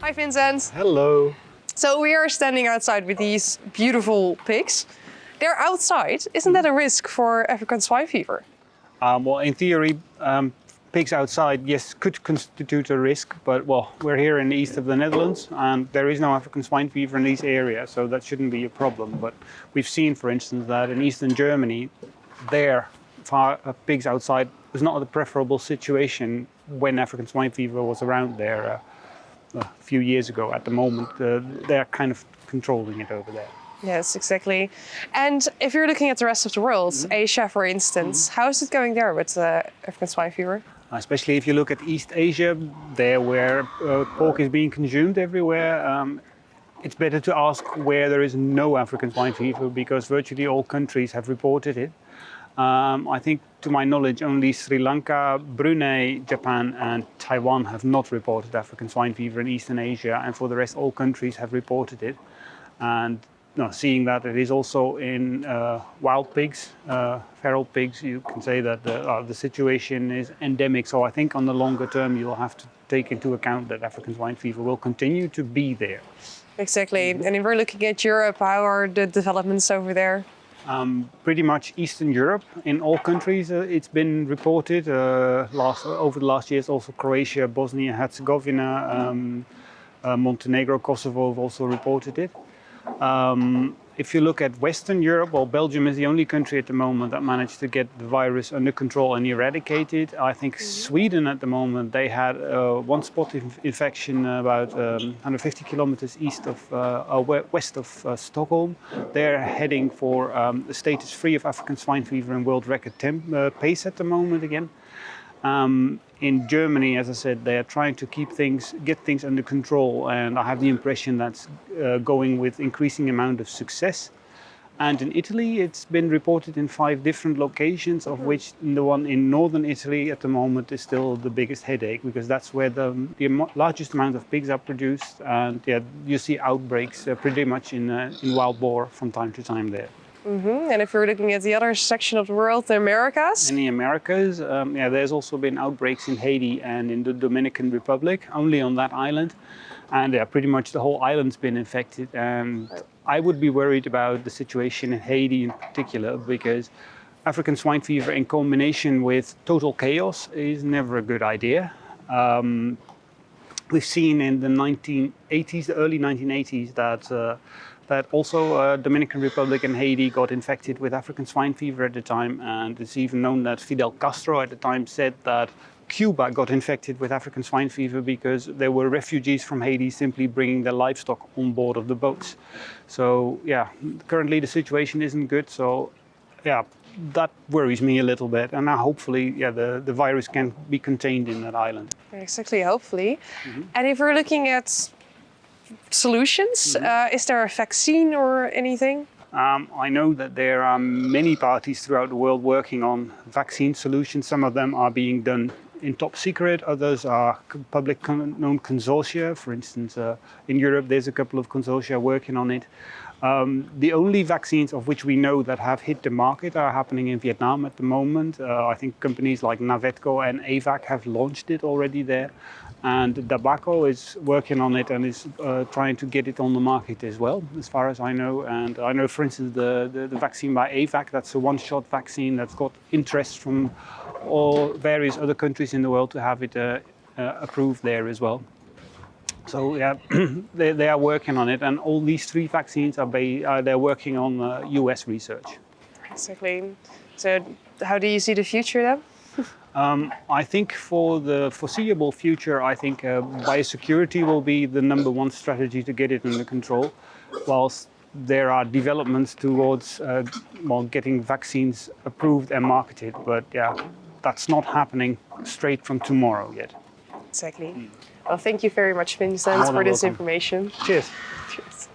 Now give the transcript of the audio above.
Hi Vincent. Hello. So we are standing outside with these beautiful pigs. They're outside. Isn't that a risk for African swine fever? Well, in theory, pigs outside, yes, could constitute a risk, but well, we're here in the east of the Netherlands and there is no African swine fever in these areas, so that shouldn't be a problem. But we've seen, for instance, that in eastern Germany, pigs outside was not a preferable situation when African swine fever was around there a few years ago. At the moment, they're kind of controlling it over there. Yes, exactly. And if you're looking at the rest of the world, Asia, for instance, how is it going there with African swine fever? Especially if you look at East Asia, there where pork is being consumed everywhere, it's better to ask where there is no African swine fever because virtually all countries have reported it. I think, to my knowledge, only Sri Lanka, Brunei, Japan and Taiwan have not reported African swine fever in Eastern Asia, and for the rest all countries have reported it. And seeing that it is also in wild pigs, feral pigs, you can say that the situation is endemic. So I think on the longer term you'll have to take into account that African swine fever will continue to be there. Exactly. And if we're looking at Europe, how are the developments over there? Pretty much Eastern Europe. In all countries it's been reported. Over the last years also Croatia, Bosnia, Herzegovina, Montenegro, Kosovo have also reported it. If you look at Western Europe, well, Belgium is the only country at the moment that managed to get the virus under control and eradicate it. I think Sweden at the moment, they had one spot infection about 150 kilometers west of Stockholm. They're heading for a status free of African swine fever and world record pace at the moment again. In Germany, as I said, they are trying to get things under control, and I have the impression that's going with increasing amount of success. And in Italy, it's been reported in 5 different locations, of which the one in northern Italy at the moment is still the biggest headache, because that's where the largest amount of pigs are produced, and yeah, you see outbreaks pretty much in wild boar from time to time there. And if we're looking at the other section of the world, the Americas? In the Americas, there's also been outbreaks in Haiti and in the Dominican Republic, only on that island. And pretty much the whole island's been infected. And I would be worried about the situation in Haiti in particular, because African swine fever in combination with total chaos is never a good idea. We've seen in the 1980s, the early 1980s, that also Dominican Republic and Haiti got infected with African swine fever at the time, and it's even known that Fidel Castro at the time said that Cuba got infected with African swine fever because there were refugees from Haiti simply bringing their livestock on board of the boats. So yeah, currently the situation isn't good, so yeah, that worries me a little bit, and now hopefully the virus can be contained in that island. Exactly, hopefully. And if we're looking at solutions, is there a vaccine or anything? I know that there are many parties throughout the world working on vaccine solutions. Some of them are being done in top secret, others are public known consortia. For instance, in Europe there's a couple of consortia working on it. The only vaccines of which we know that have hit the market are happening in Vietnam at the moment. I think companies like Navetco and AVAC have launched it already there. And Dabaco is working on it and is trying to get it on the market as well, as far as I know. And I know, for instance, the vaccine by AVAC, that's a one-shot vaccine that's got interest from all various other countries in the world to have it approved there as well. So yeah, they are working on it, and all these 3 vaccines they're working on US research. Exactly. So how do you see the future then? I think for the foreseeable future, I think biosecurity will be the #1 strategy to get it under control, whilst there are developments towards getting vaccines approved and marketed. But yeah, that's not happening straight from tomorrow yet. Exactly. Well, thank you very much, Vincent, for this information. Cheers. Cheers.